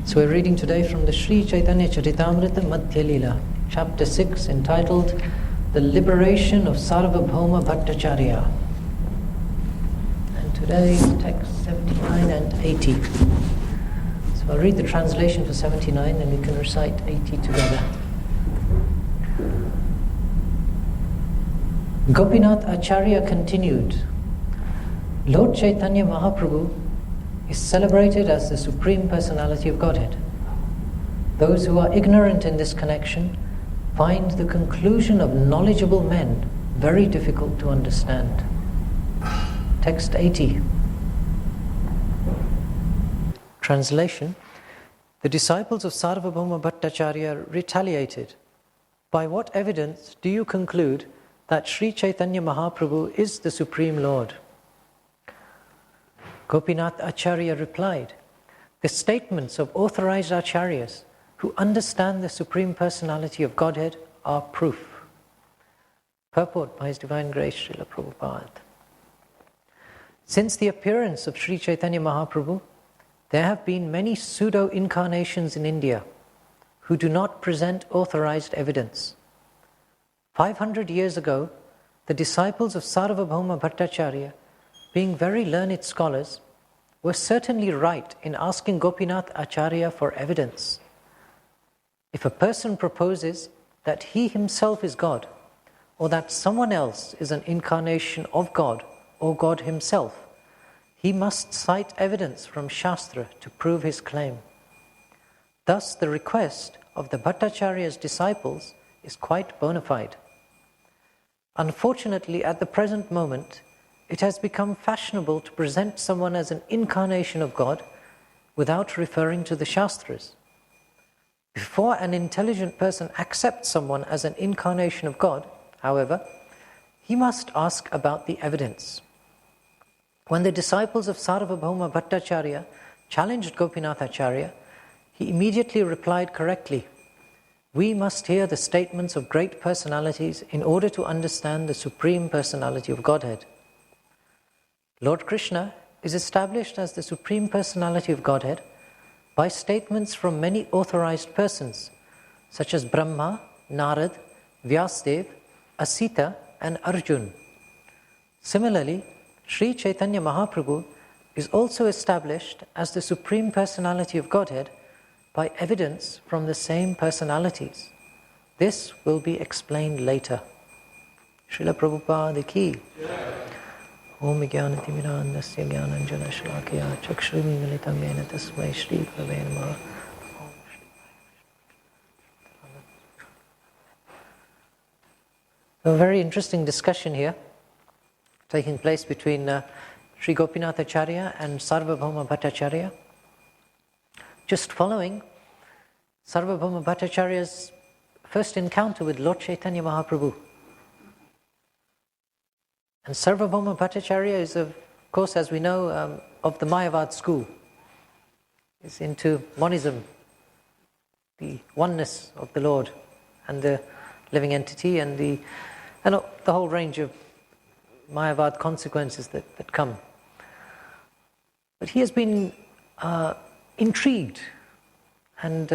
So we're reading today from the Sri Chaitanya Charitamrita Madhya Lila, chapter 6, entitled The Liberation of Sarvabhauma Bhattacharya. And today, text 79 and 80. So I'll read the translation for 79 and we can recite 80 together. Gopinath Acharya continued, Lord Chaitanya Mahaprabhu is celebrated as the Supreme Personality of Godhead. Those who are ignorant in this connection find the conclusion of knowledgeable men very difficult to understand. Text 80. Translation. The disciples of Sarvabhauma Bhattacharya retaliated. By what evidence do you conclude that Sri Chaitanya Mahaprabhu is the Supreme Lord? Gopinath Acharya replied, the statements of authorized acharyas who understand the Supreme Personality of Godhead are proof. Purport by His Divine Grace Srila Prabhupada. Since the appearance of Sri Chaitanya Mahaprabhu, there have been many pseudo-incarnations in India who do not present authorized evidence. 500 years ago, the disciples of Sarvabhauma Bhattacharya, being very learned scholars, were certainly right in asking Gopinath Acharya for evidence. If a person proposes that he himself is God, or that someone else is an incarnation of God or God himself, he must cite evidence from Shastra to prove his claim. Thus, the request of the Bhattacharya's disciples is quite bona fide. Unfortunately, at the present moment, it has become fashionable to present someone as an incarnation of God without referring to the Shastras. Before an intelligent person accepts someone as an incarnation of God, however, he must ask about the evidence. When the disciples of Sarvabhauma Bhattacharya challenged Gopinath Acharya, he immediately replied correctly, we must hear the statements of great personalities in order to understand the Supreme Personality of Godhead. Lord Krishna is established as the Supreme Personality of Godhead by statements from many authorized persons, such as Brahma, Narad, Vyasdev, Asita, and Arjun. Similarly, Sri Chaitanya Mahaprabhu is also established as the Supreme Personality of Godhead by evidence from the same personalities. This will be explained later. Srila Prabhupada ki. Om Jnanatimirandasya Jnananjana Shalakaya Chakshurmilitam Yena Tasmai Shri Gurave Namaha. A very interesting discussion here taking place between Sri Gopinath Acharya and Sarvabhauma Bhattacharya. Just following Sarvabhauma Bhattacharya's first encounter with Lord Chaitanya Mahaprabhu. And Sarvabhauma Bhattacharya is, of course, as we know, of the Mayavad school. He's into monism, the oneness of the Lord and the living entity and the whole range of Mayavad consequences that come. But he has been intrigued and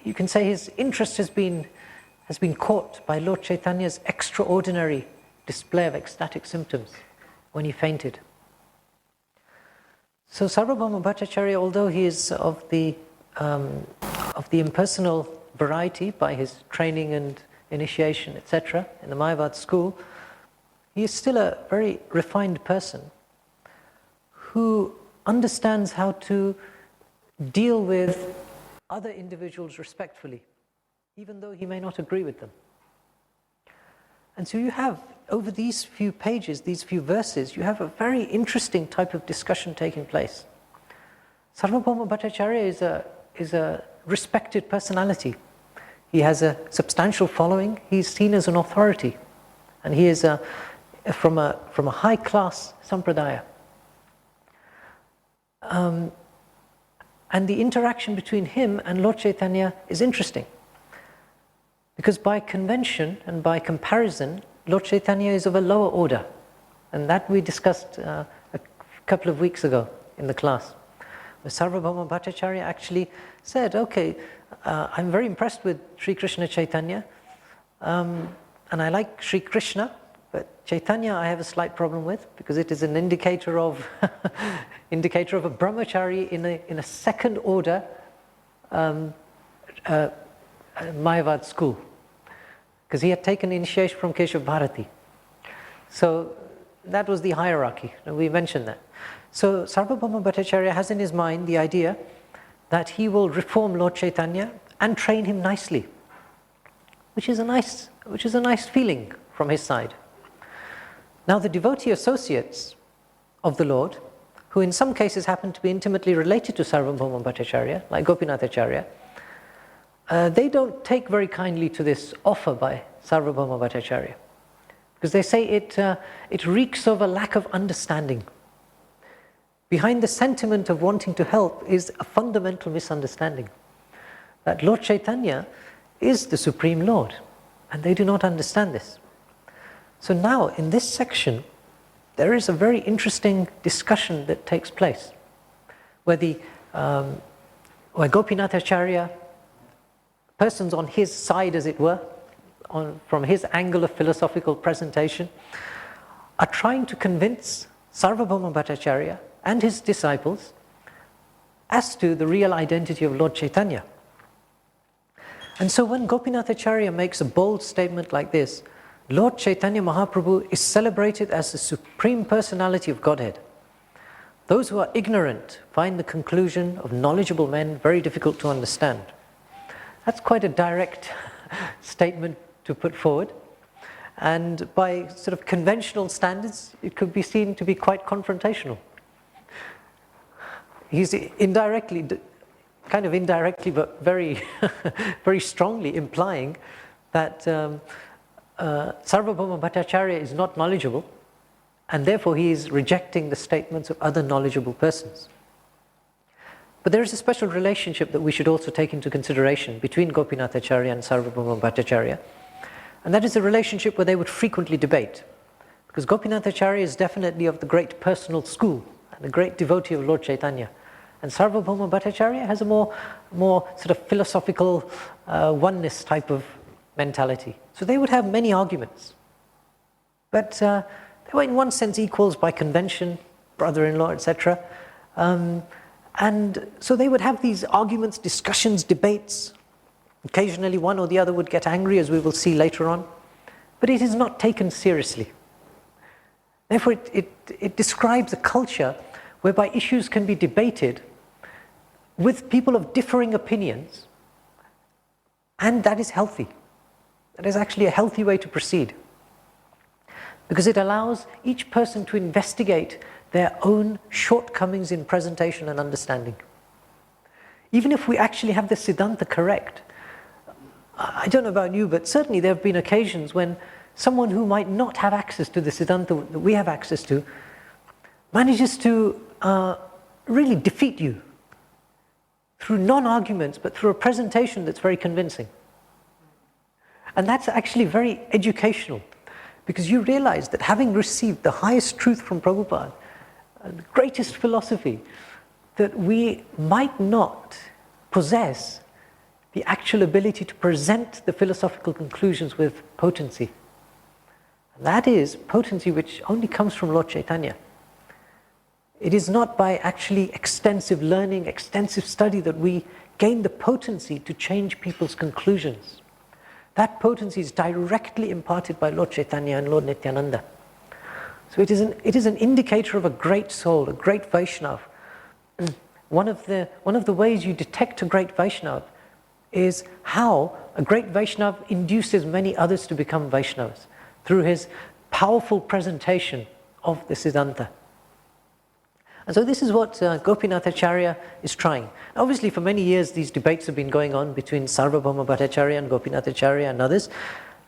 you can say his interest has been caught by Lord Chaitanya's extraordinary display of ecstatic symptoms when he fainted. So Sarvabhauma Bhattacharya, although he is of the impersonal variety by his training and initiation, etc., in the Mayavad school, he is still a very refined person who understands how to deal with other individuals respectfully, even though he may not agree with them. And so you have, over these few pages, these few verses, you have a very interesting type of discussion taking place. Sarvabhauma Bhattacharya is a respected personality. He has a substantial following. He's seen as an authority. And he is from a high-class sampradaya. And the interaction between him and Lord Chaitanya is interesting. Because by convention and by comparison, Lord Chaitanya is of a lower order. And that we discussed a couple of weeks ago in the class. Sarvabhauma Bhattacharya actually said, okay, I'm very impressed with Sri Krishna Chaitanya, and I like Sri Krishna, but Chaitanya I have a slight problem with, because it is an indicator of indicator of a brahmachari in a second order Mayavad school, because he had taken initiation from Keshav Bharati. So that was the hierarchy, and we mentioned that. So Sarvabhauma Bhattacharya has in his mind the idea that he will reform Lord Chaitanya and train him nicely, which is a nice feeling from his side. Now the devotee associates of the Lord, who in some cases happen to be intimately related to Sarvabhauma Bhattacharya, like Gopinathacharya, they don't take very kindly to this offer by Sarvabhauma Bhattacharya, because they say it reeks of a lack of understanding. Behind the sentiment of wanting to help is a fundamental misunderstanding, that Lord Chaitanya is the Supreme Lord, and they do not understand this. So now, in this section, there is a very interesting discussion that takes place, where Gopinathacharya, persons on his side as it were, from his angle of philosophical presentation, are trying to convince Sarvabhauma Bhattacharya and his disciples as to the real identity of Lord Chaitanya. And so when Gopinathacharya makes a bold statement like this, Lord Chaitanya Mahaprabhu is celebrated as the Supreme Personality of Godhead. Those who are ignorant find the conclusion of knowledgeable men very difficult to understand. That's quite a direct statement to put forward, and by sort of conventional standards, it could be seen to be quite confrontational. He's indirectly, but very, very strongly implying that Sarvabhauma Bhattacharya is not knowledgeable, and therefore he is rejecting the statements of other knowledgeable persons. But there is a special relationship that we should also take into consideration between Gopinathacharya and Sarvabhauma Bhattacharya, and that is a relationship where they would frequently debate, because Gopinathacharya is definitely of the great personal school and a great devotee of Lord Chaitanya, and Sarvabhauma Bhattacharya has a more sort of philosophical oneness type of mentality. So they would have many arguments, but they were in one sense equals by convention, brother-in-law, etc. And so they would have these arguments, discussions, debates. Occasionally one or the other would get angry, as we will see later on, but it is not taken seriously. Therefore it describes a culture whereby issues can be debated with people of differing opinions, and that is healthy. That is actually a healthy way to proceed, because it allows each person to investigate their own shortcomings in presentation and understanding. Even if we actually have the Siddhanta correct, I don't know about you, but certainly there have been occasions when someone who might not have access to the Siddhanta that we have access to manages to really defeat you through non-arguments, but through a presentation that's very convincing. And that's actually very educational, because you realize that having received the highest truth from Prabhupada, the greatest philosophy, that we might not possess the actual ability to present the philosophical conclusions with potency. And that is potency which only comes from Lord Chaitanya. It is not by actually extensive learning, extensive study that we gain the potency to change people's conclusions. That potency is directly imparted by Lord Chaitanya and Lord Nityananda. So it is an indicator of a great soul, a great Vaishnava. One of the ways you detect a great Vaishnava is how a great Vaishnava induces many others to become Vaishnavas, through his powerful presentation of the Siddhanta. And so this is what Gopinathacharya is trying. Obviously for many years these debates have been going on between Sarvabhauma Bhattacharya and Gopinathacharya and others,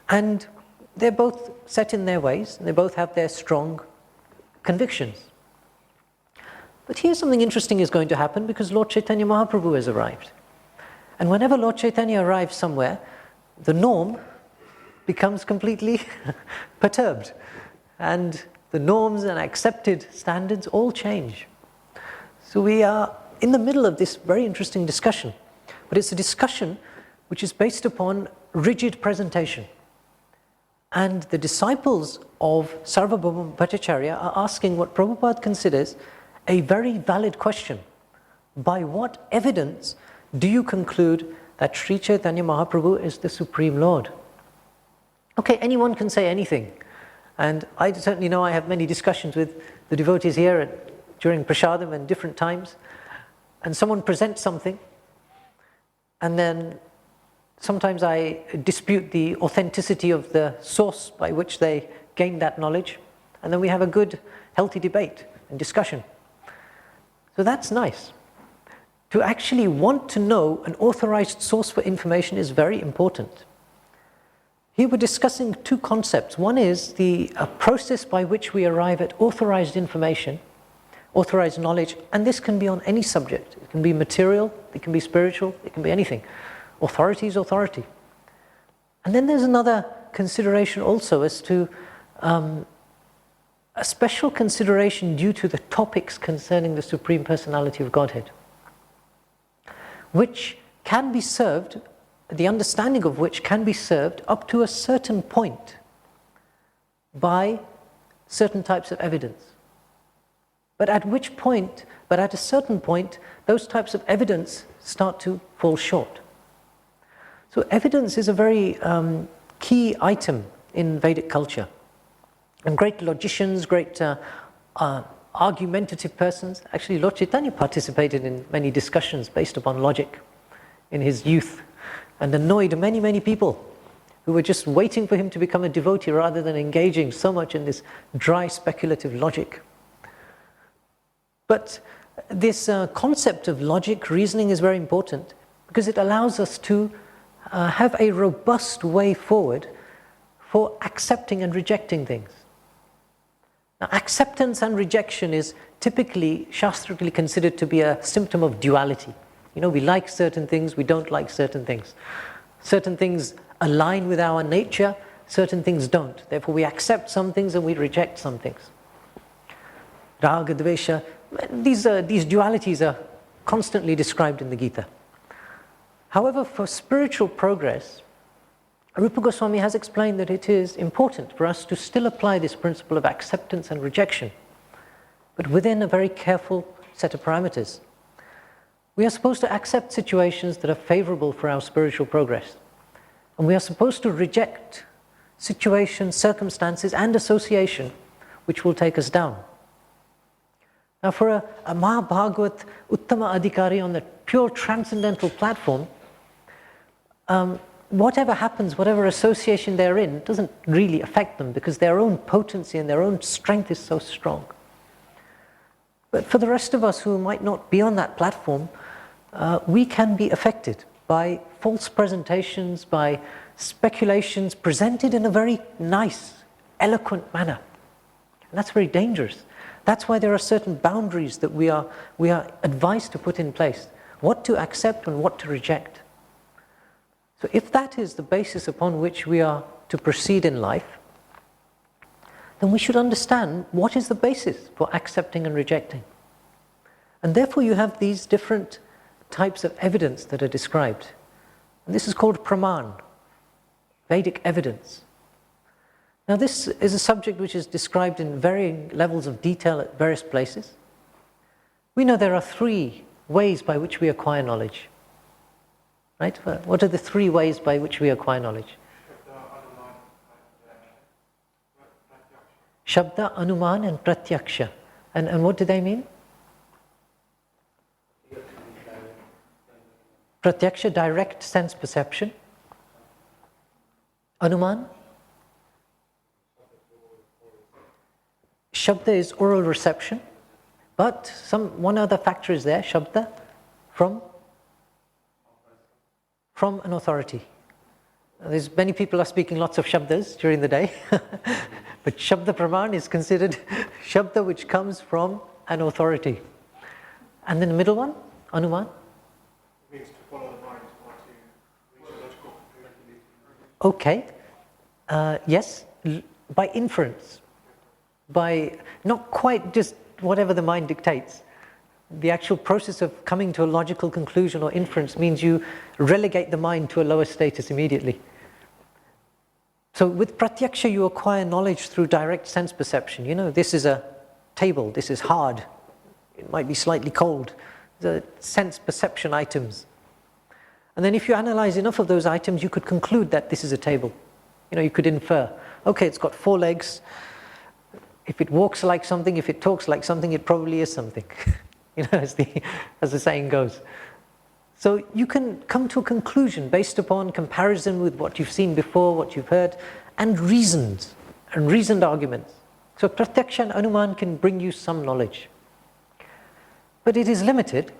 and they're both set in their ways, and they both have their strong convictions. But here's something interesting is going to happen, because Lord Chaitanya Mahaprabhu has arrived. And whenever Lord Chaitanya arrives somewhere, the norm becomes completely perturbed, and the norms and accepted standards all change. So we are in the middle of this very interesting discussion. But it's a discussion which is based upon rigid presentation. And the disciples of Sarvabhauma Bhattacharya are asking what Prabhupada considers a very valid question. By what evidence do you conclude that Sri Chaitanya Mahaprabhu is the Supreme Lord? Okay, anyone can say anything. And I certainly know I have many discussions with the devotees here during Prasadam and different times. And someone presents something, and then sometimes I dispute the authenticity of the source by which they gained that knowledge. And then we have a good, healthy debate and discussion. So that's nice. To actually want to know an authorized source for information is very important. Here we're discussing two concepts. One is the process by which we arrive at authorized information, authorized knowledge, and this can be on any subject. It can be material, it can be spiritual, it can be anything. Authority is authority. And then there's another consideration also as to a special consideration due to the topics concerning the Supreme Personality of Godhead, which can be served, the understanding of which can be served up to a certain point by certain types of evidence. But at a certain point, those types of evidence start to fall short. So evidence is a very key item in Vedic culture. And great logicians, great argumentative persons, actually Lord Chaitanya participated in many discussions based upon logic in his youth and annoyed many, many people who were just waiting for him to become a devotee rather than engaging so much in this dry speculative logic. But this concept of logic, reasoning is very important because it allows us to have a robust way forward for accepting and rejecting things. Now, acceptance and rejection is typically, shastrically considered to be a symptom of duality. You know, we like certain things, we don't like certain things. Certain things align with our nature, certain things don't. Therefore, we accept some things and we reject some things. Raga, Dvesha, these dualities are constantly described in the Gita. However, for spiritual progress, Rupa Goswami has explained that it is important for us to still apply this principle of acceptance and rejection, but within a very careful set of parameters. We are supposed to accept situations that are favorable for our spiritual progress, and we are supposed to reject situations, circumstances, and association which will take us down. Now, for a Mahabhagavat Uttama Adhikari on the pure transcendental platform, whatever happens, whatever association they're in, doesn't really affect them because their own potency and their own strength is so strong. But for the rest of us who might not be on that platform, we can be affected by false presentations, by speculations presented in a very nice, eloquent manner. And that's very dangerous. That's why there are certain boundaries that we are advised to put in place, what to accept and what to reject. So if that is the basis upon which we are to proceed in life, then we should understand what is the basis for accepting and rejecting. And therefore you have these different types of evidence that are described. And this is called praman, Vedic evidence. Now this is a subject which is described in varying levels of detail at various places. We know there are three ways by which we acquire knowledge. Right? What are the three ways by which we acquire knowledge? Shabda, Anuman, and Pratyaksha. And what do they mean? Pratyaksha, direct sense perception. Anuman? Shabda is oral reception. But one other factor is there, Shabda, from an authority. There's many people are speaking lots of Shabdas during the day, but Shabda Praman is considered Shabda which comes from an authority. And then the middle one, Anuman? It means to follow the mind or to reach a logical Okay. conclusion. Yes, by inference, by not quite just whatever the mind dictates, The actual process of coming to a logical conclusion or inference means you relegate the mind to a lower status immediately. So with pratyaksha, you acquire knowledge through direct sense perception. You know, this is a table, this is hard, it might be slightly cold. The sense perception items. And then if you analyze enough of those items, you could conclude that this is a table. You know, you could infer, okay, it's got 4 legs. If it walks like something, if it talks like something, it probably is something. You know, as the saying goes. So you can come to a conclusion based upon comparison with what you've seen before, what you've heard, and reasoned arguments. So pratyaksha and anuman can bring you some knowledge. But it is limited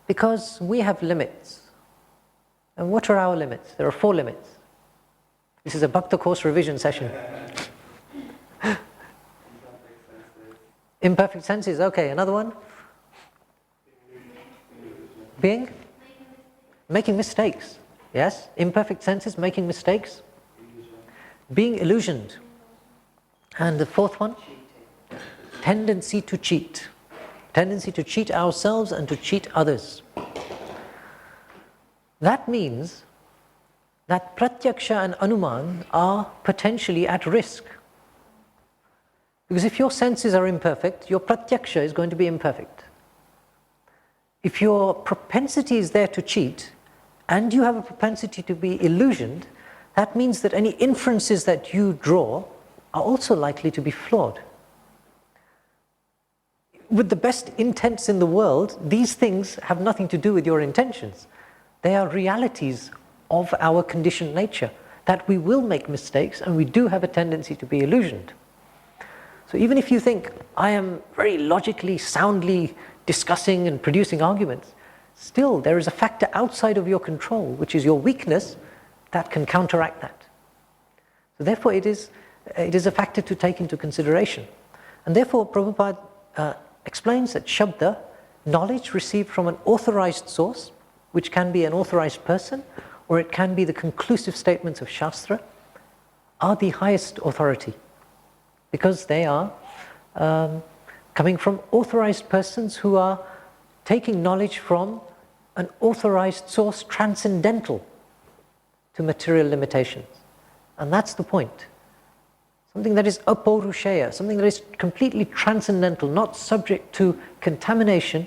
because we have limits. And what are our limits? There are 4 limits. This is a Bhakta course revision session. Imperfect senses, okay, another one? Being? Making mistakes. Yes, imperfect senses, making mistakes. Being illusioned. And the 4th one? Tendency to cheat. Tendency to cheat ourselves and to cheat others. That means that pratyaksha and anuman are potentially at risk. Because if your senses are imperfect, your pratyaksha is going to be imperfect. If your propensity is there to cheat, and you have a propensity to be illusioned, that means that any inferences that you draw are also likely to be flawed. With the best intents in the world, these things have nothing to do with your intentions. They are realities of our conditioned nature, that we will make mistakes and we do have a tendency to be illusioned. So even if you think, I am very logically, soundly discussing and producing arguments, still there is a factor outside of your control, which is your weakness, that can counteract that. So therefore it is a factor to take into consideration. And therefore Prabhupada explains that Shabda, knowledge received from an authorized source, which can be an authorized person, or it can be the conclusive statements of Shastra, are the highest authority. Because they are coming from authorized persons who are taking knowledge from an authorized source transcendental to material limitations. And that's the point. Something that is apaurushaya, something that is completely transcendental, not subject to contamination,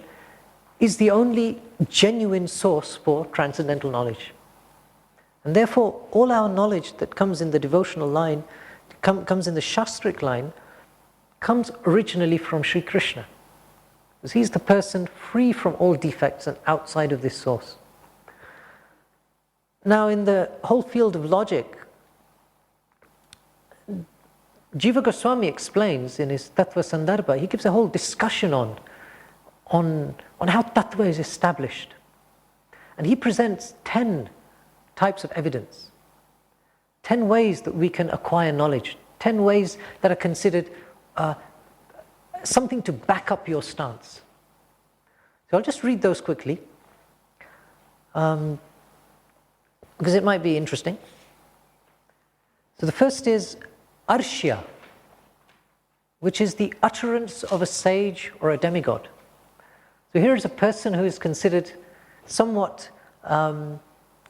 is the only genuine source for transcendental knowledge. And therefore, all our knowledge that comes in the devotional line, comes in the Shastric line, comes originally from Sri Krishna. Because he's the person free from all defects and outside of this source. Now, in the whole field of logic, Jiva Goswami explains in his Tattva Sandarbha, he gives a whole discussion on how Tattva is established. And he presents 10 types of evidence. 10 ways that we can acquire knowledge. 10 ways that are considered something to back up your stance. So I'll just read those quickly, because it might be interesting. So the first is Arshya, which is the utterance of a sage or a demigod. So here is a person who is considered somewhat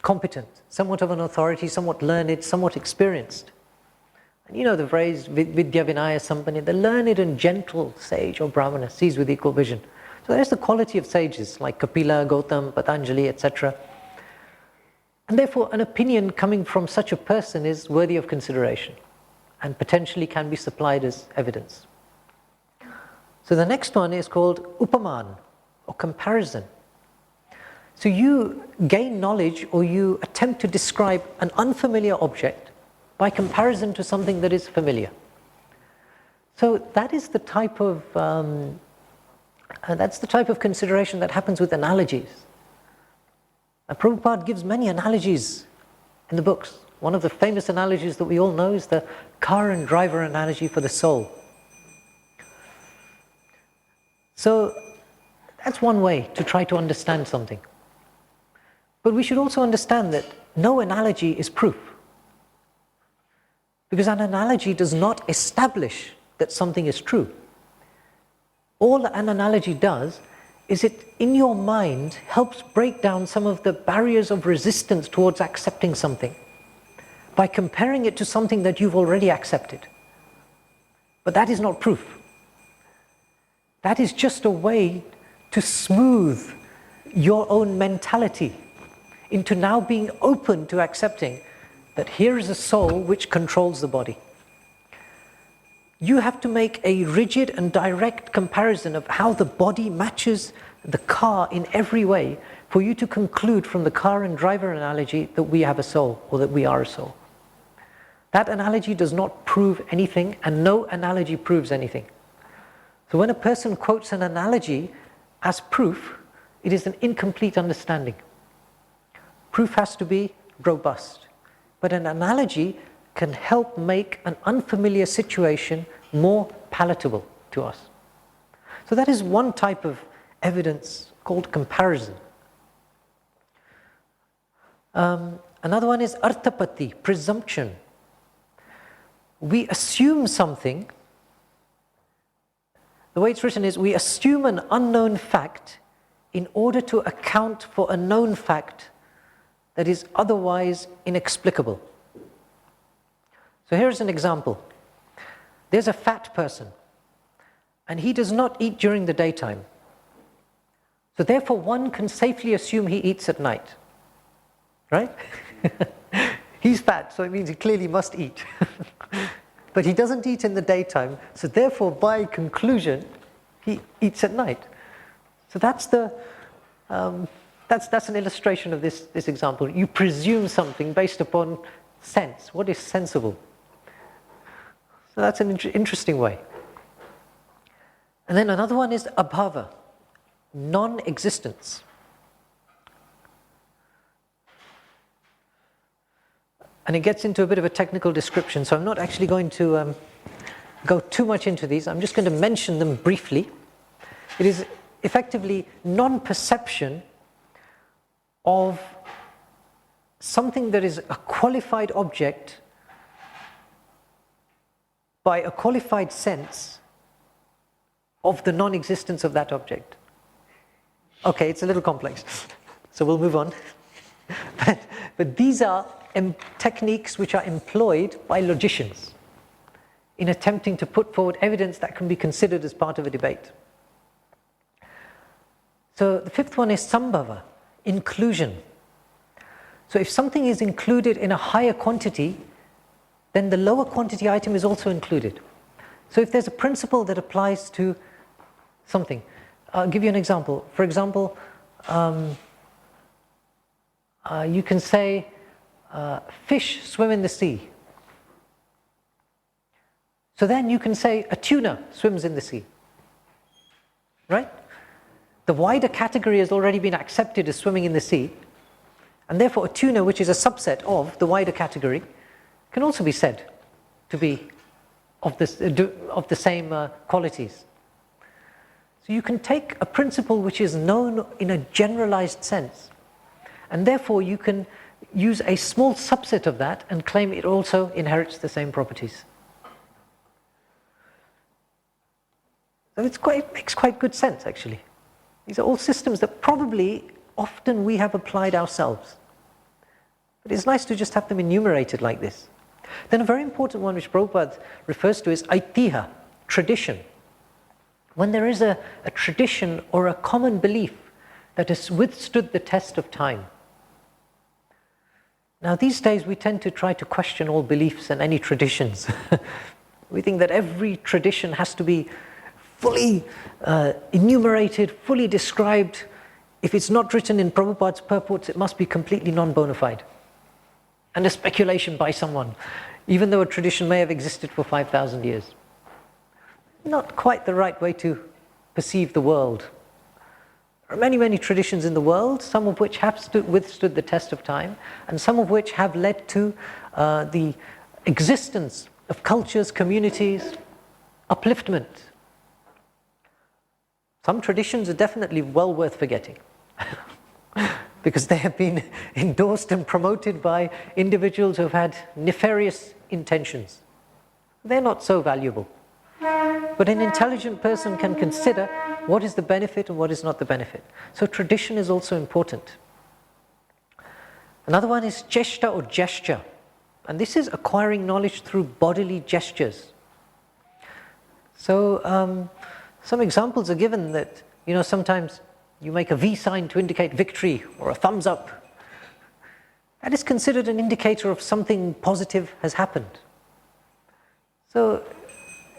competent, somewhat of an authority, somewhat learned, somewhat experienced. And you know the phrase, Vidya Vinaya Sampani, the learned and gentle sage or brahmana sees with equal vision. So there's the quality of sages like Kapila, Gautam, Patanjali, etc. And therefore an opinion coming from such a person is worthy of consideration and potentially can be supplied as evidence. So the next one is called Upaman, or comparison. So you gain knowledge or you attempt to describe an unfamiliar object by comparison to something that is familiar. So that is the type of consideration that happens with analogies. Prabhupada gives many analogies in the books. One of the famous analogies that we all know is the car and driver analogy for the soul. So that's one way to try to understand something. But we should also understand that no analogy is proof. Because an analogy does not establish that something is true. all an analogy does is it, in your mind, helps break down some of the barriers of resistance towards accepting something by comparing it to something that you've already accepted. But that is not proof. That is just a way to smooth your own mentality into now being open to accepting that here is a soul which controls the body. You have to make a rigid and direct comparison of how the body matches the car in every way for you to conclude from the car and driver analogy that we have a soul or that we are a soul. That analogy does not prove anything, and no analogy proves anything. So when a person quotes an analogy as proof, it is an incomplete understanding. Proof has to be robust. But an analogy can help make an unfamiliar situation more palatable to us. So that is one type of evidence called comparison. Another one is arthapati, presumption. We assume something. The way it's written is, we assume an unknown fact in order to account for a known fact that is otherwise inexplicable. So here's an example. There's a fat person, and he does not eat during the daytime. So therefore, one can safely assume he eats at night. Right? He's fat, so it means he clearly must eat. But he doesn't eat in the daytime, so therefore, by conclusion, he eats at night. So that's that's an illustration of this example. You presume something based upon sense. What is sensible? So that's an interesting way. And then another one is abhava, non-existence. And it gets into a bit of a technical description, so I'm not actually going to go too much into these. I'm just going to mention them briefly. It is effectively non-perception of something that is a qualified object by a qualified sense of the non-existence of that object. Okay, it's a little complex, so we'll move on. But these are techniques which are employed by logicians in attempting to put forward evidence that can be considered as part of a debate. So the fifth one is sambhava, inclusion. So if something is included in a higher quantity, then the lower quantity item is also included. So if there's a principle that applies to something, I'll give you an example. For example, you can say fish swim in the sea. So then you can say a tuna swims in the sea. Right? The wider category has already been accepted as swimming in the sea, and therefore a tuna, which is a subset of the wider category, can also be said to be of the same qualities. So you can take a principle which is known in a generalized sense, and therefore you can use a small subset of that and claim it also inherits the same properties. So it makes quite good sense, actually. These are all systems that probably often we have applied ourselves. But it's nice to just have them enumerated like this. Then a very important one which Prabhupada refers to is aitiha, tradition. When there is a tradition or a common belief that has withstood the test of time. Now these days we tend to try to question all beliefs and any traditions. We think that every tradition has to be fully enumerated, fully described. If it's not written in Prabhupada's purports, it must be completely non-bona fide. And a speculation by someone, even though a tradition may have existed for 5,000 years. Not quite the right way to perceive the world. There are many, many traditions in the world, some of which have withstood the test of time, and some of which have led to the existence of cultures, communities, upliftment. Some traditions are definitely well worth forgetting because they have been endorsed and promoted by individuals who have had nefarious intentions. They're not so valuable. But But an intelligent person can consider what is the benefit and what is not the benefit. So tradition is also important. Another one is cheshta or gesture. And this is acquiring knowledge through bodily gestures. So some examples are given that, sometimes you make a V sign to indicate victory or a thumbs up. That is considered an indicator of something positive has happened. So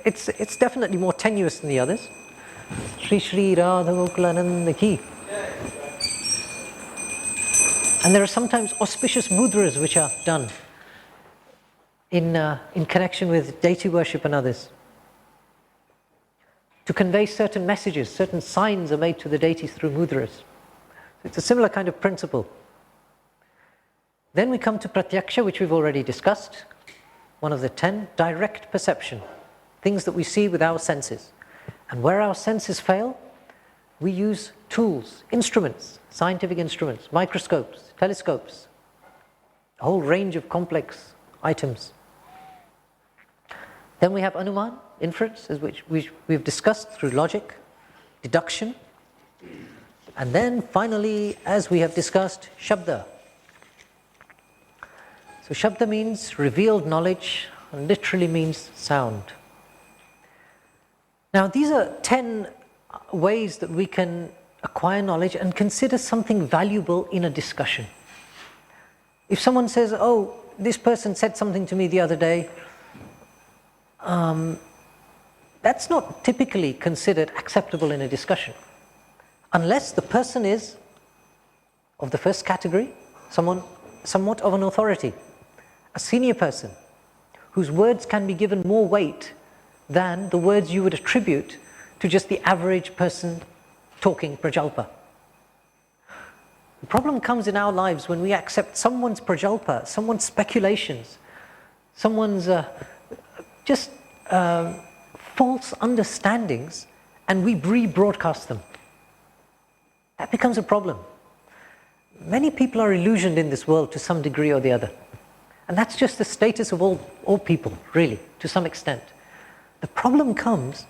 it's definitely more tenuous than the others. Shri Shri Radha Gokulananda Ki. And there are sometimes auspicious mudras which are done in connection with deity worship and others. To convey certain messages, certain signs are made to the deities through mudras. It's a similar kind of principle. Then we come to pratyaksha, which we've already discussed. One of the 10, direct perception. Things that we see with our senses. And where our senses fail, we use tools, instruments, scientific instruments, microscopes, telescopes, a whole range of complex items. Then we have anuman, inference, as which we've discussed through logic, deduction. And then finally, as we have discussed, shabda. So shabda means revealed knowledge and literally means sound. Now these are 10 ways that we can acquire knowledge and consider something valuable in a discussion. If someone says, oh, this person said something to me the other day, that's not typically considered acceptable in a discussion. Unless the person is of the first category, somewhat of an authority, a senior person, whose words can be given more weight than the words you would attribute to just the average person talking prajalpa. The problem comes in our lives when we accept someone's prajalpa, someone's speculations, someone's false understandings, and we rebroadcast them. That becomes a problem. Many people are illusioned in this world to some degree or the other. And that's just the status of all people, really, to some extent. The problem comes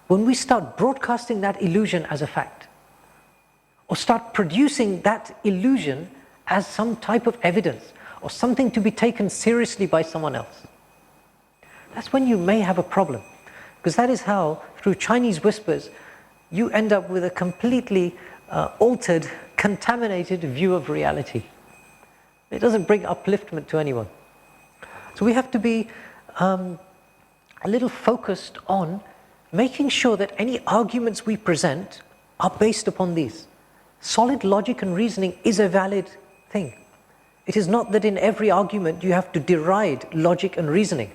when we start broadcasting that illusion as a fact, or start producing that illusion as some type of evidence, or something to be taken seriously by someone else. That's when you may have a problem, because that is how, through Chinese whispers, you end up with a completely altered, contaminated view of reality. It doesn't bring upliftment to anyone. So we have to be a little focused on making sure that any arguments we present are based upon these. Solid logic and reasoning is a valid thing. It is not that in every argument you have to deride logic and reasoning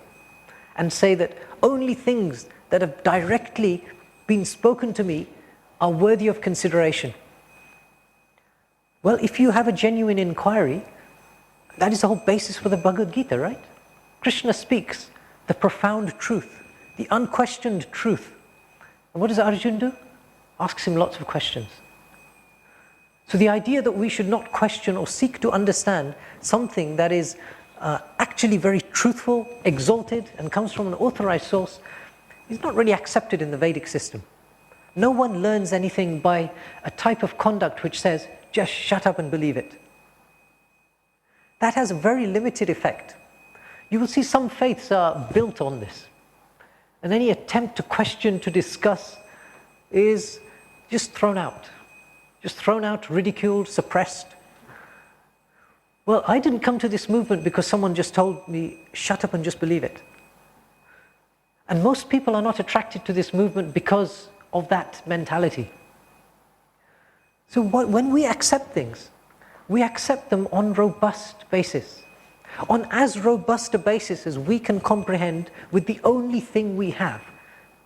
and say that only things that have directly been spoken to me are worthy of consideration. Well, if you have a genuine inquiry, that is the whole basis for the Bhagavad Gita, right? Krishna speaks the profound truth, the unquestioned truth. And what does Arjuna do? Asks him lots of questions. So the idea that we should not question or seek to understand something that is actually very truthful, exalted, and comes from an authorized source is not really accepted in the Vedic system. No one learns anything by a type of conduct which says, just shut up and believe it. That has a very limited effect. You will see some faiths are built on this. And any attempt to question, to discuss, is just thrown out. Just thrown out, ridiculed, suppressed. Well, I didn't come to this movement because someone just told me, shut up and just believe it. And most people are not attracted to this movement because of that mentality. So when we accept things, we accept them on robust basis. On as robust a basis as we can comprehend with the only thing we have,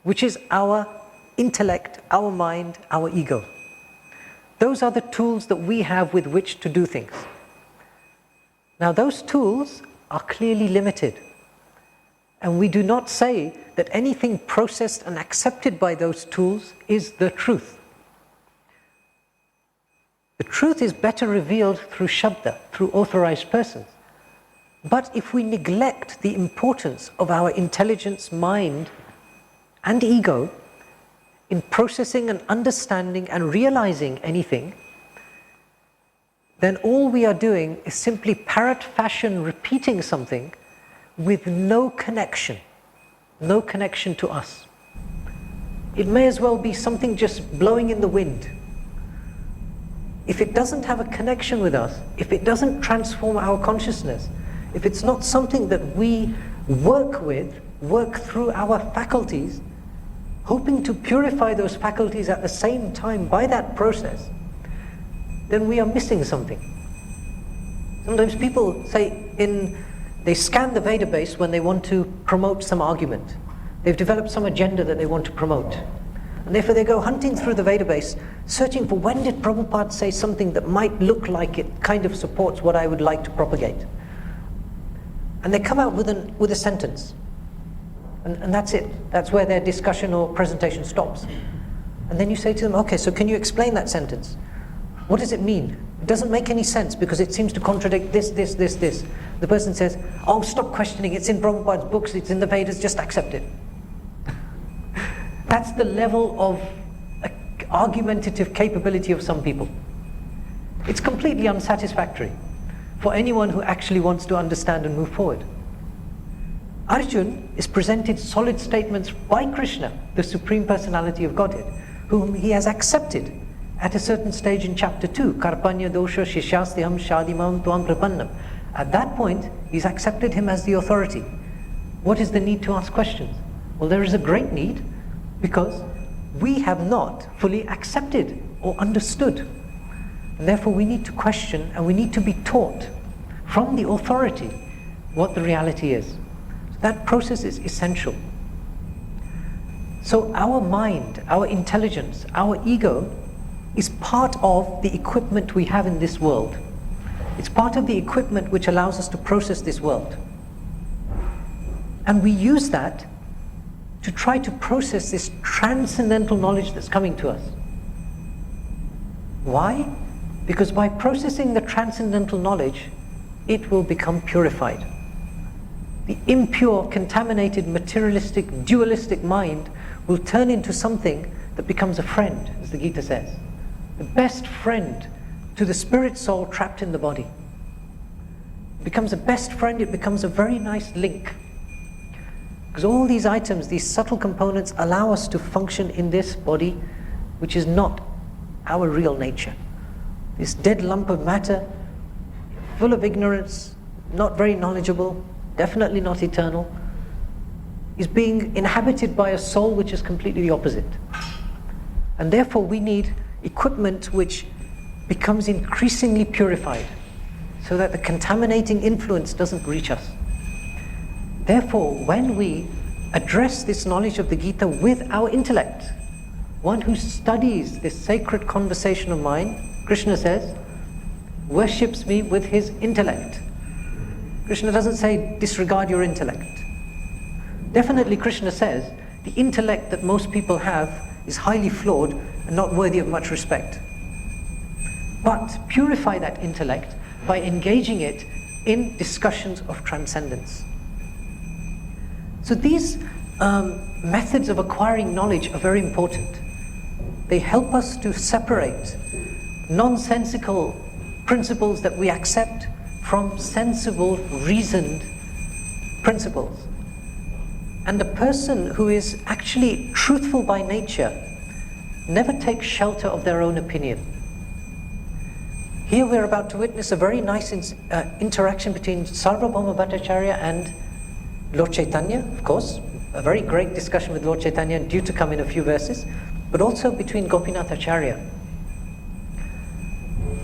which is our intellect, our mind, our ego. Those are the tools that we have with which to do things. Now those tools are clearly limited. And we do not say that anything processed and accepted by those tools is the truth. The truth is better revealed through Shabda, through authorized persons. But if we neglect the importance of our intelligence, mind, and ego in processing and understanding and realizing anything, then all we are doing is simply parrot fashion repeating something with no connection to us. It may as well be something just blowing in the wind. If it doesn't have a connection with us, if it doesn't transform our consciousness, if it's not something that we work through our faculties, hoping to purify those faculties at the same time by that process, then we are missing something. Sometimes people say they scan the database when they want to promote some argument. They've developed some agenda that they want to promote. And therefore they go hunting through the database, searching for when did Prabhupada say something that might look like it kind of supports what I would like to propagate. And they come out with a sentence. And that's it. That's where their discussion or presentation stops. And then you say to them, okay, so can you explain that sentence? What does it mean? It doesn't make any sense because it seems to contradict this. The person says, oh, stop questioning, it's in Prabhupada's books, it's in the Vedas, just accept it. That's the level of argumentative capability of some people. It's completely unsatisfactory for anyone who actually wants to understand and move forward. Arjuna is presented solid statements by Krishna, the Supreme Personality of Godhead, whom he has accepted at a certain stage in chapter 2, Karpanya dosha shishyastiham shadimam tuam prapannam. At that point, he's accepted him as the authority. What is the need to ask questions? Well, there is a great need, because we have not fully accepted or understood. And therefore we need to question and we need to be taught from the authority what the reality is. So that process is essential. So our mind, our intelligence, our ego is part of the equipment we have in this world. It's part of the equipment which allows us to process this world. And we use that to try to process this transcendental knowledge that's coming to us. Why? Because by processing the transcendental knowledge, it will become purified. The impure, contaminated, materialistic, dualistic mind will turn into something that becomes a friend, as the Gita says. The best friend to the spirit soul trapped in the body. It becomes a best friend, it becomes a very nice link. Because all these items, these subtle components, allow us to function in this body, which is not our real nature. This dead lump of matter, full of ignorance, not very knowledgeable, definitely not eternal, is being inhabited by a soul which is completely the opposite. And therefore we need equipment which becomes increasingly purified, so that the contaminating influence doesn't reach us. Therefore, when we address this knowledge of the Gita with our intellect, one who studies this sacred conversation of mine, Krishna says, worships me with his intellect. Krishna doesn't say, disregard your intellect. Definitely Krishna says, the intellect that most people have is highly flawed and not worthy of much respect. But purify that intellect by engaging it in discussions of transcendence. So these methods of acquiring knowledge are very important. They help us to separate nonsensical principles that we accept from sensible, reasoned principles. And a person who is actually truthful by nature never takes shelter of their own opinion. Here we're about to witness a very nice interaction between Sarvabhauma Bhattacharya and Lord Chaitanya, of course, a very great discussion with Lord Chaitanya, due to come in a few verses, but also between Gopinath Acharya.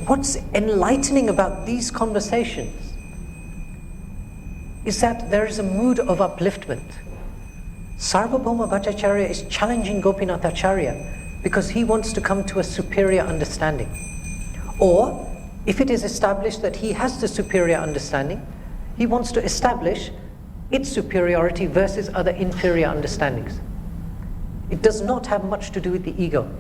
What's enlightening about these conversations is that there is a mood of upliftment. Sarvabhauma Bhattacharya is challenging Gopinath Acharya because he wants to come to a superior understanding. Or, if it is established that he has the superior understanding, he wants to establish its superiority versus other inferior understandings. It does not have much to do with the ego.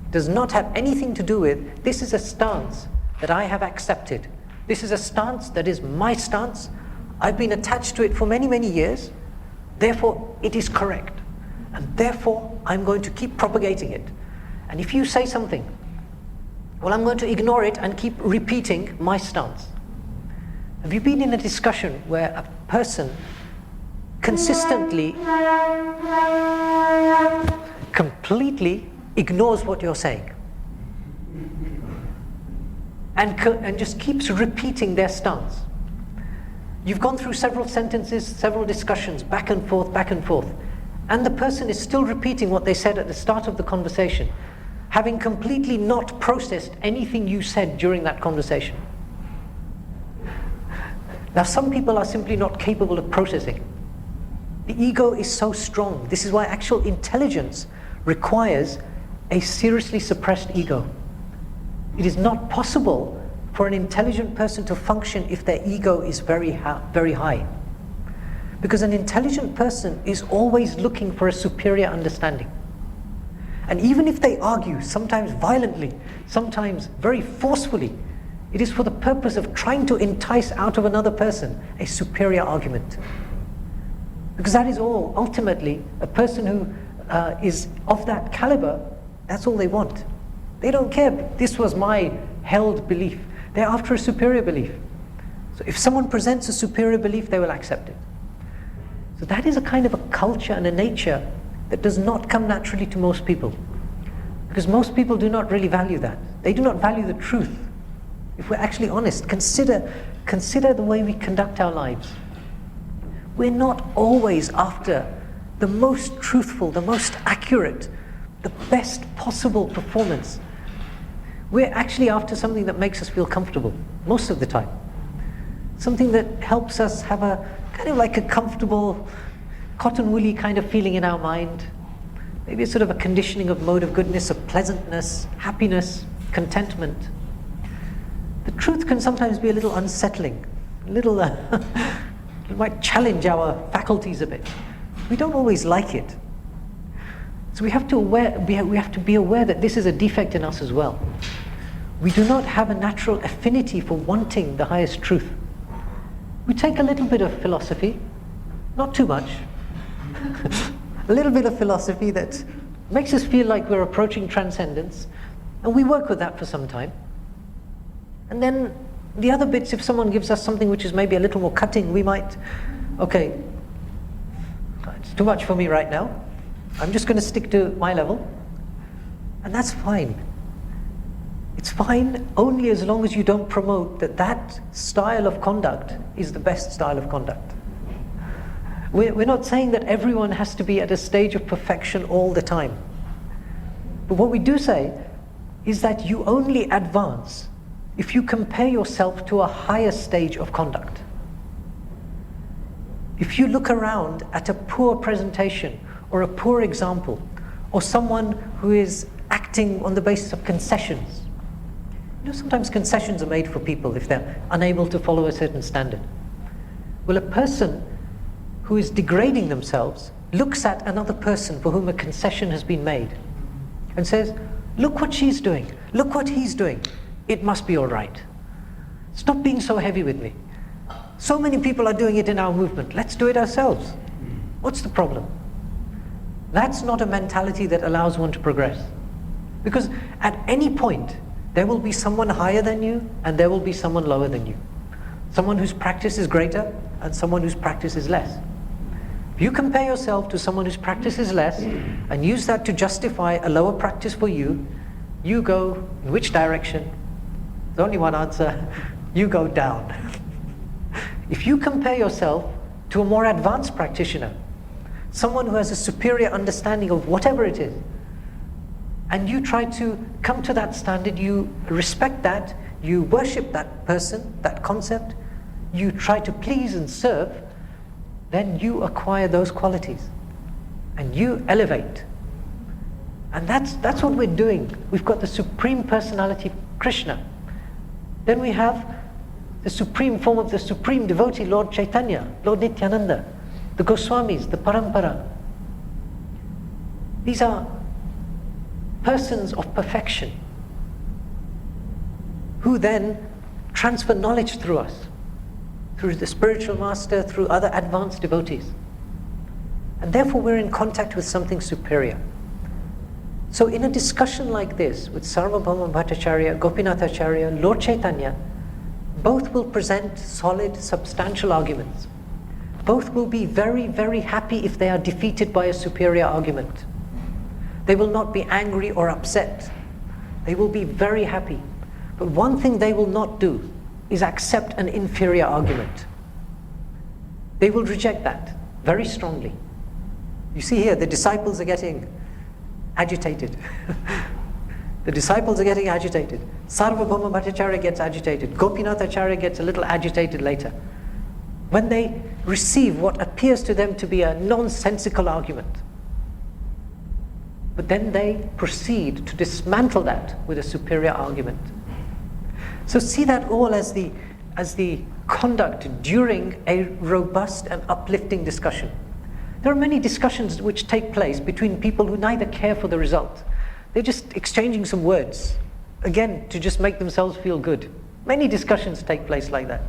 It does not have anything to do with, this is a stance that I have accepted. This is a stance that is my stance. I've been attached to it for many, many years. Therefore, it is correct. and therefore I'm going to keep propagating it. And if you say something, well, I'm going to ignore it and keep repeating my stance. Have you been in a discussion where a person consistently, completely ignores what you're saying and just keeps repeating their stance? You've gone through several sentences, several discussions, back and forth, and the person is still repeating what they said at the start of the conversation, having completely not processed anything you said during that conversation. Now, some people are simply not capable of processing. The ego is so strong. This is why actual intelligence requires a seriously suppressed ego. It is not possible for an intelligent person to function if their ego is very high. Because an intelligent person is always looking for a superior understanding. And even if they argue, sometimes violently, sometimes very forcefully, it is for the purpose of trying to entice out of another person a superior argument. Because that is all, ultimately, a person who is of that caliber, that's all they want. They don't care, this was my held belief. They're after a superior belief. So if someone presents a superior belief, they will accept it. So that is a kind of a culture and a nature that does not come naturally to most people. Because most people do not really value that. They do not value the truth. If we're actually honest, consider the way we conduct our lives. We're not always after the most truthful, the most accurate, the best possible performance. We're actually after something that makes us feel comfortable, most of the time. Something that helps us have a kind of like a comfortable, cotton woolly kind of feeling in our mind. Maybe it's sort of a conditioning of mode of goodness, of pleasantness, happiness, contentment. The truth can sometimes be a little unsettling, a little, it might challenge our faculties a bit. We don't always like it. So we have to be aware that this is a defect in us as well. We do not have a natural affinity for wanting the highest truth. We take a little bit of philosophy, not too much, a little bit of philosophy that makes us feel like we're approaching transcendence, and we work with that for some time. And then the other bits, if someone gives us something which is maybe a little more cutting, we might, okay, it's too much for me right now. I'm just going to stick to my level. And that's fine. It's fine only as long as you don't promote that style of conduct is the best style of conduct. We're not saying that everyone has to be at a stage of perfection all the time. But what we do say is that you only advance if you compare yourself to a higher stage of conduct. If you look around at a poor presentation or a poor example, or someone who is acting on the basis of concessions. You know, sometimes concessions are made for people if they're unable to follow a certain standard. Well, a person who is degrading themselves looks at another person for whom a concession has been made and says, look what she's doing, look what he's doing. It must be all right. Stop being so heavy with me. So many people are doing it in our movement. Let's do it ourselves. What's the problem? That's not a mentality that allows one to progress. Because at any point, there will be someone higher than you and there will be someone lower than you. Someone whose practice is greater and someone whose practice is less. If you compare yourself to someone whose practice is less and use that to justify a lower practice for you, you go in which direction? There's only one answer. You go down. If you compare yourself to a more advanced practitioner, someone who has a superior understanding of whatever it is, and you try to come to that standard, you respect that, you worship that person, that concept, you try to please and serve, then you acquire those qualities and you elevate. And that's what we're doing. We've got the Supreme Personality, Krishna. Then we have the supreme form of the supreme devotee, Lord Chaitanya, Lord Nityananda, the Goswamis, the Parampara. These are persons of perfection who then transfer knowledge through us, through the spiritual master, through other advanced devotees. And therefore we're in contact with something superior. So in a discussion like this with Sarvabhauma Bhattacharya, Gopinathacharya, Lord Chaitanya, both will present solid, substantial arguments. Both will be very, very happy if they are defeated by a superior argument. They will not be angry or upset. They will be very happy. But one thing they will not do is accept an inferior argument. They will reject that very strongly. You see here, the disciples are getting agitated. The disciples are getting agitated. Sarvabhauma Bhattacharya gets agitated. Gopinathacharya gets a little agitated later. When they receive what appears to them to be a nonsensical argument. But then they proceed to dismantle that with a superior argument. So see that all as the conduct during a robust and uplifting discussion. There are many discussions which take place between people who neither care for the result. They're just exchanging some words, again, to just make themselves feel good. Many discussions take place like that.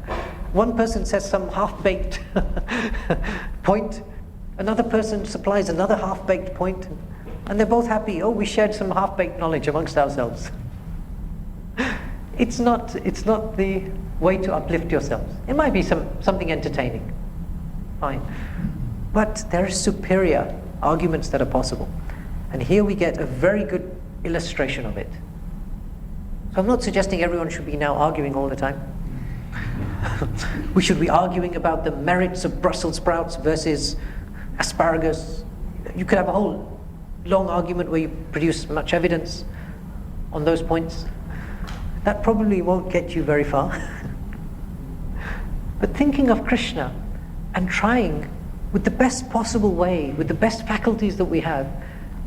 One person says some half-baked point, another person supplies another half-baked point, and they're both happy. Oh, we shared some half-baked knowledge amongst ourselves. It's not the way to uplift yourselves. It might be something entertaining, fine. But there are superior arguments that are possible. And here we get a very good illustration of it. So I'm not suggesting everyone should be now arguing all the time. We should be arguing about the merits of Brussels sprouts versus asparagus. You could have a whole long argument where you produce much evidence on those points. That probably won't get you very far. But thinking of Krishna and trying with the best possible way, with the best faculties that we have,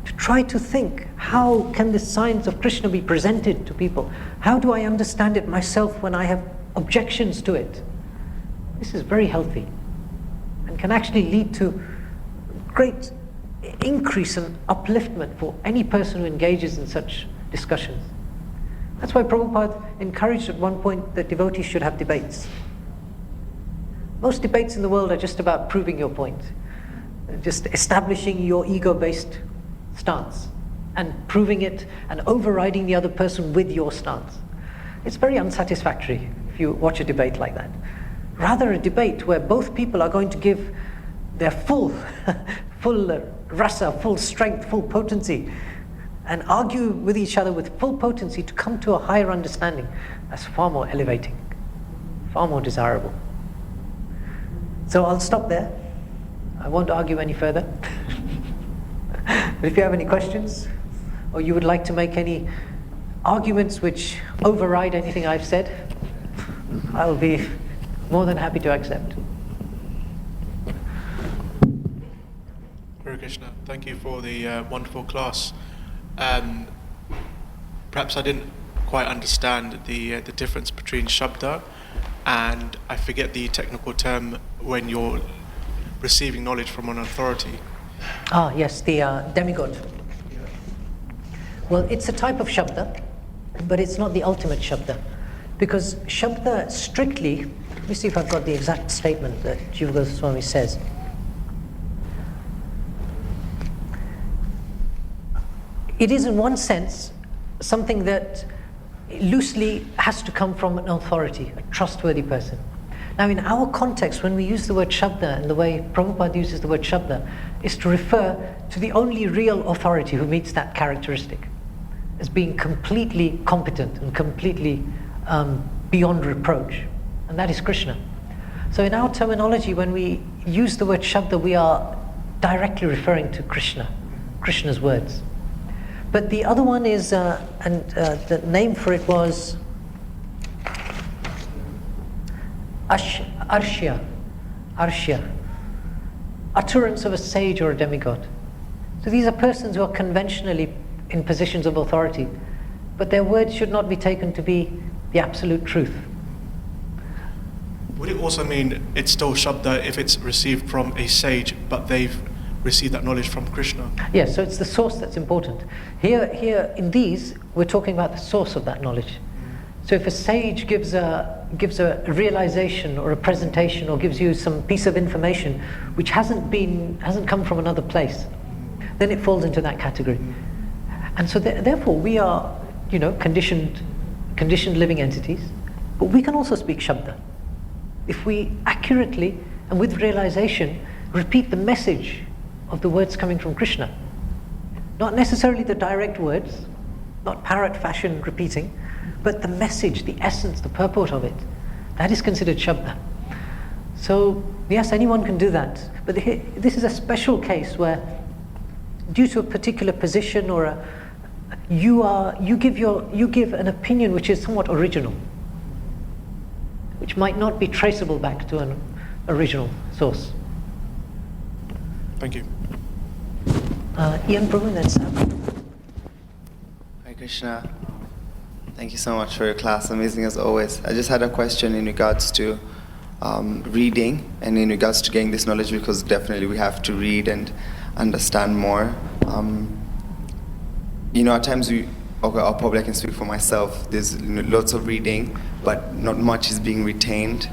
to try to think, how can the signs of Krishna be presented to people? How do I understand it myself when I have objections to it? This is very healthy and can actually lead to great increase and upliftment for any person who engages in such discussions. That's why Prabhupada encouraged at one point that devotees should have debates. Most debates in the world are just about proving your point, just establishing your ego-based stance and proving it and overriding the other person with your stance. It's very unsatisfactory if you watch a debate like that. Rather a debate where both people are going to give their full rasa, full strength, full potency, and argue with each other with full potency to come to a higher understanding. That's far more elevating, far more desirable. So I'll stop there. I won't argue any further. But if you have any questions, or you would like to make any arguments which override anything I've said, I'll be more than happy to accept. Hare Krishna, thank you for the wonderful class. Perhaps I didn't quite understand the difference between Shabda and, I forget the technical term, when you're receiving knowledge from an authority. Ah, yes, the demigod. Well, it's a type of Shabda, but it's not the ultimate Shabda. Because Shabda strictly, let me see if I've got the exact statement that Jiva Goswami says. It is in one sense something that loosely has to come from an authority, a trustworthy person. Now in our context, when we use the word Shabda, and the way Prabhupada uses the word Shabda, is to refer to the only real authority who meets that characteristic, as being completely competent and completely beyond reproach, and that is Krishna. So in our terminology, when we use the word Shabda, we are directly referring to Krishna, Krishna's words. But the other one is, the name for it was Arshya, utterance of a sage or a demigod. So these are persons who are conventionally in positions of authority, but their words should not be taken to be the absolute truth. Would it also mean it's still Shabda if it's received from a sage, but they've received that knowledge from Krishna? Yes, so it's the source that's important. Here in these, we're talking about the source of that knowledge. So if a sage gives a realization or a presentation or gives you some piece of information which hasn't come from another place, then it falls into that category. And so therefore we are, conditioned living entities, but we can also speak Shabda. If we accurately and with realization repeat the message of the words coming from Krishna. Not necessarily the direct words, not parrot fashion repeating, but the message, the essence, the purport of it. That is considered Shabda. So yes, anyone can do that, but this is a special case where, due to a particular position or you give an opinion which is somewhat original, which might not be traceable back to an original source. Thank you. Ian Prabhu and then Sam. Hare Krishna. Thank you so much for your class. Amazing as always. I just had a question in regards to reading and in regards to getting this knowledge, because definitely we have to read and understand more. At times I can speak for myself. There's lots of reading, but not much is being retained,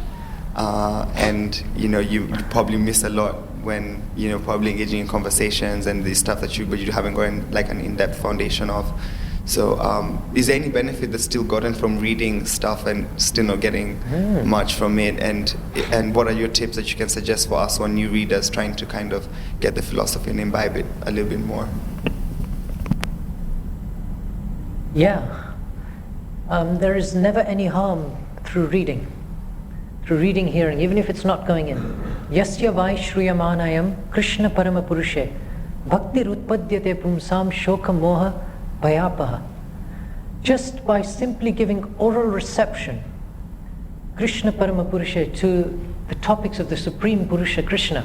and you probably miss a lot when probably engaging in conversations and the stuff but you haven't gotten like an in-depth foundation of. So, is there any benefit that's still gotten from reading stuff and still not getting much from it? And what are your tips that you can suggest for us, or new readers trying to kind of get the philosophy and imbibe it a little bit more? Yeah, there is never any harm through reading, hearing, even if it's not going in. Yasya vai shruyamanayam Krishna parama purushe bhaktir utpadyate pumsam shoka moha bhayapaha. Just by simply giving oral reception, Krishna parama purushe, to the topics of the Supreme Purusha Krishna,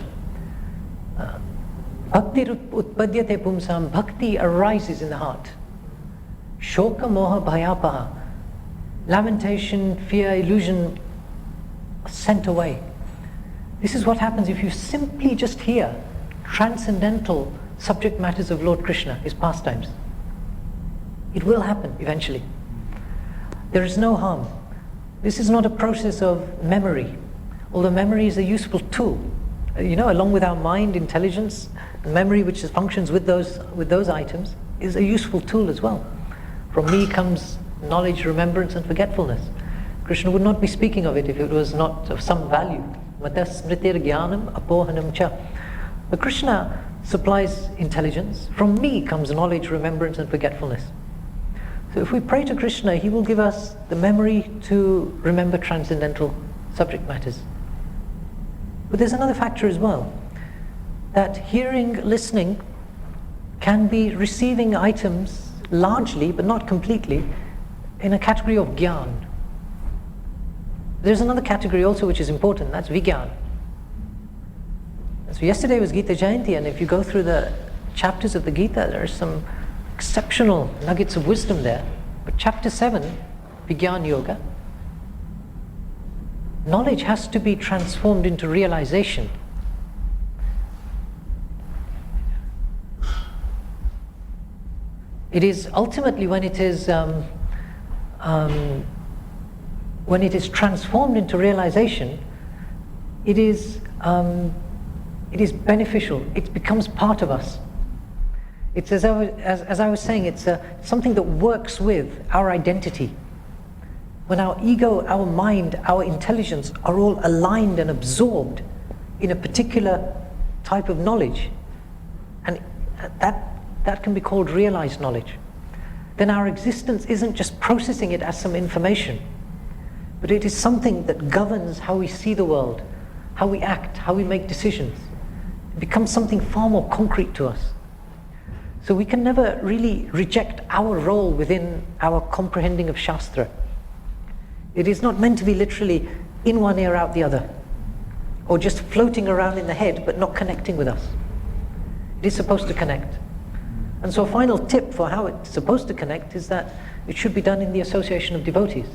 bhaktir utpadyate pumsam, bhakti arises in the heart. Shoka moha bhayapaha, lamentation, fear, illusion sent away. This is what happens if you simply just hear transcendental subject matters of Lord Krishna, his pastimes. It will happen eventually. There is no harm. This is not a process of memory, although memory is a useful tool. Along with our mind, intelligence, memory which functions with those items is a useful tool as well. From me comes knowledge, remembrance and forgetfulness. Krishna would not be speaking of it if it was not of some value. Mata smritir jnanam apohanam cha. But Krishna supplies intelligence. From me comes knowledge, remembrance and forgetfulness. So if we pray to Krishna, he will give us the memory to remember transcendental subject matters. But there's another factor as well, that hearing, listening can be receiving items largely, but not completely, in a category of gyan. There's another category also which is important, that's vigyan. So yesterday was Gita Jayanti, and if you go through the chapters of the Gita, there are some exceptional nuggets of wisdom there. But chapter 7, Vigyan Yoga, knowledge has to be transformed into realization. It is ultimately when it is transformed into realization, it is beneficial. It becomes part of us. It's as I was saying, it's something that works with our identity. When our ego, our mind, our intelligence are all aligned and absorbed in a particular type of knowledge, and that can be called realized knowledge, then our existence isn't just processing it as some information, but it is something that governs how we see the world, how we act, how we make decisions. It becomes something far more concrete to us. So we can never really reject our role within our comprehending of Shastra. It is not meant to be literally in one ear, out the other, or just floating around in the head but not connecting with us. It is supposed to connect. And so a final tip for how it's supposed to connect is that it should be done in the association of devotees.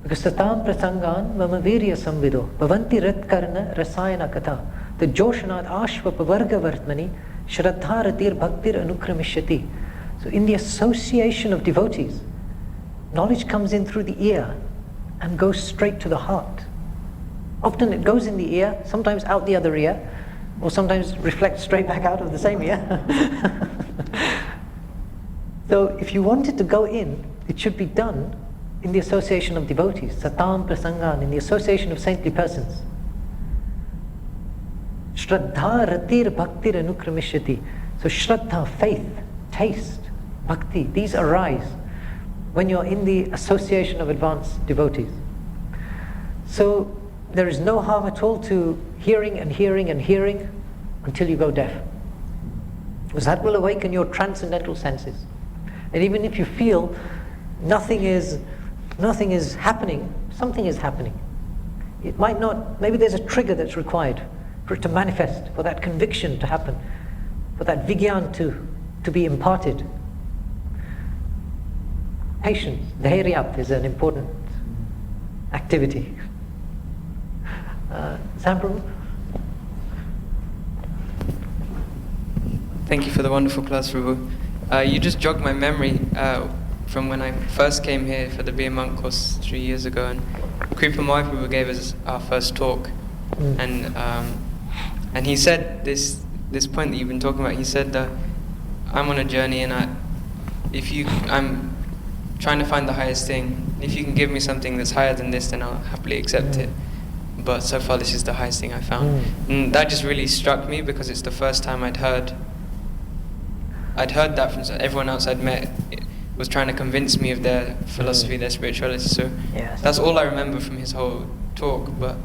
Because satam prasangan mama virya samvido bhavanti ratkarna rasayana katha the joshanat ashva pavarga vartmani shraddharatir bhaktir anukramishati. So in the association of devotees, knowledge comes in through the ear and goes straight to the heart. Often it goes in the ear, sometimes out the other ear, or sometimes reflects straight back out of the same ear. So if you want it to go in, it should be done in the association of devotees, satam prasangan, in the association of saintly persons. Shraddha ratir bhaktir anukramishati. So shraddha, faith, taste, bhakti, these arise when you're in the association of advanced devotees. So there is no harm at all to hearing and hearing and hearing until you go deaf, because that will awaken your transcendental senses. And even if you feel nothing is happening, something is happening. It might not, maybe there's a trigger that's required for it to manifest, for that conviction to happen, for that vigyan to be imparted. Patience, dhairya, is an important activity. Samprabhu? Thank you for the wonderful class, Prabhu. You just jogged my memory from when I first came here for the Be a Monk course 3 years ago, and Kripa Mahaprabhu gave us our first talk, and he said this point that you've been talking about. He said, I'm on a journey, and I'm trying to find the highest thing. If you can give me something that's higher than this, then I'll happily accept it. But so far, this is the highest thing I found. And that just really struck me, because it's the first time I'd heard that from everyone else I'd met. Was trying to convince me of their philosophy, their spirituality. So that's all I remember from his whole talk. But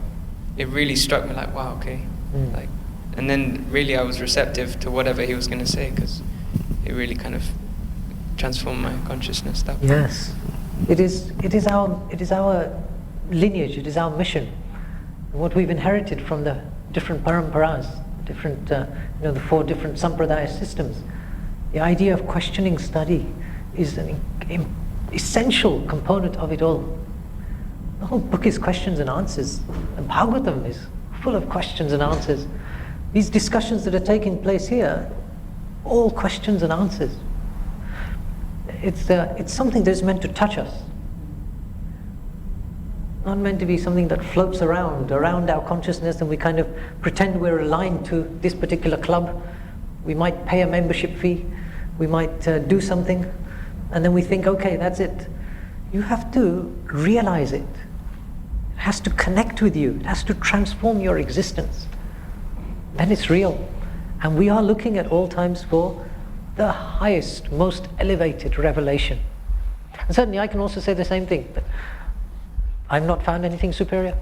it really struck me like, wow, okay. And then really I was receptive to whatever he was going to say, because it really kind of transformed my consciousness. That way. Yes, it is our lineage. It is our mission. What we've inherited from the different paramparas, the 4 different sampradaya systems. The idea of questioning study is an essential component of it all. The whole book is questions and answers. And Bhagavatam is full of questions and answers. These discussions that are taking place here, all questions and answers. It's something that is meant to touch us. Not meant to be something that floats around our consciousness, and we kind of pretend we're aligned to this particular club. We might pay a membership fee, we might do something, and then we think, okay, that's it. You have to realize it. It has to connect with you. It has to transform your existence. Then it's real. And we are looking at all times for the highest, most elevated revelation. And certainly I can also say the same thing. I've not found anything superior.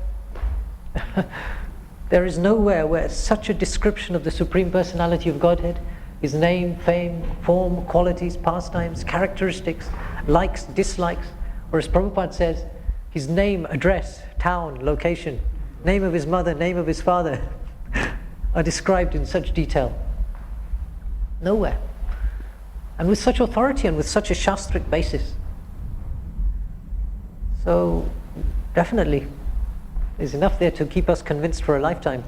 There is nowhere where such a description of the Supreme Personality of Godhead, His name, fame, form, qualities, pastimes, characteristics, likes, dislikes, or as Prabhupada says, His name, address, town, location, name of His mother, name of His father, are described in such detail. Nowhere. And with such authority and with such a shastric basis. So, definitely, there's enough there to keep us convinced for a lifetime.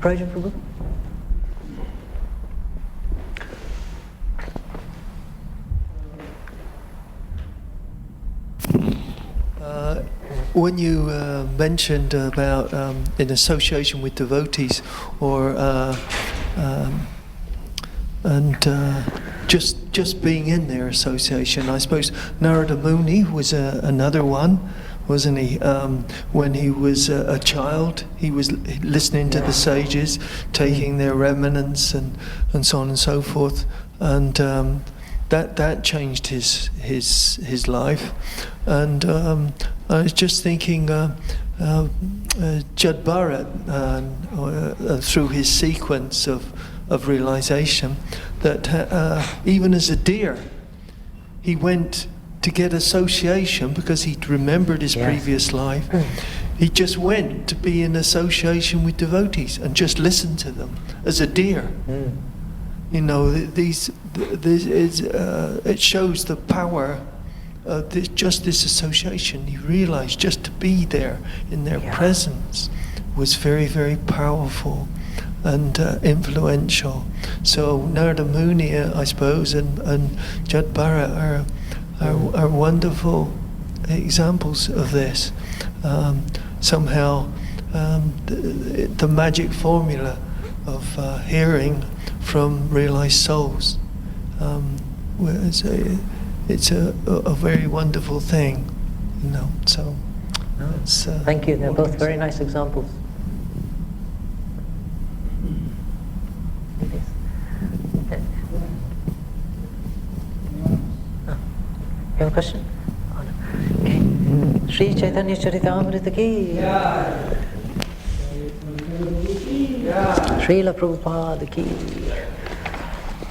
Prajan Prabhu? When you mentioned about in association with devotees, or just being in their association, I suppose Narada Muni was another one, wasn't he? When he was a child, he was listening to the sages, taking their remnants and so on and so forth, and that changed his life. And I was just thinking, Jad Bharat, through his sequence of realization, that even as a deer, he went to get association because he'd remembered his previous life. He just went to be in association with devotees and just listen to them as a deer. You know, it shows the power of this association. He realized just to be there in their presence was very, very powerful. and influential. So Narada Muni, I suppose, and Jad Bharat are wonderful examples of this. Somehow, the magic formula of hearing from realized souls. It's a very wonderful thing, you know. So, thank you. They're both very nice examples. You have a question? Okay. Sri Chaitanya Charitamrita ki. Srila Prabhupada ki.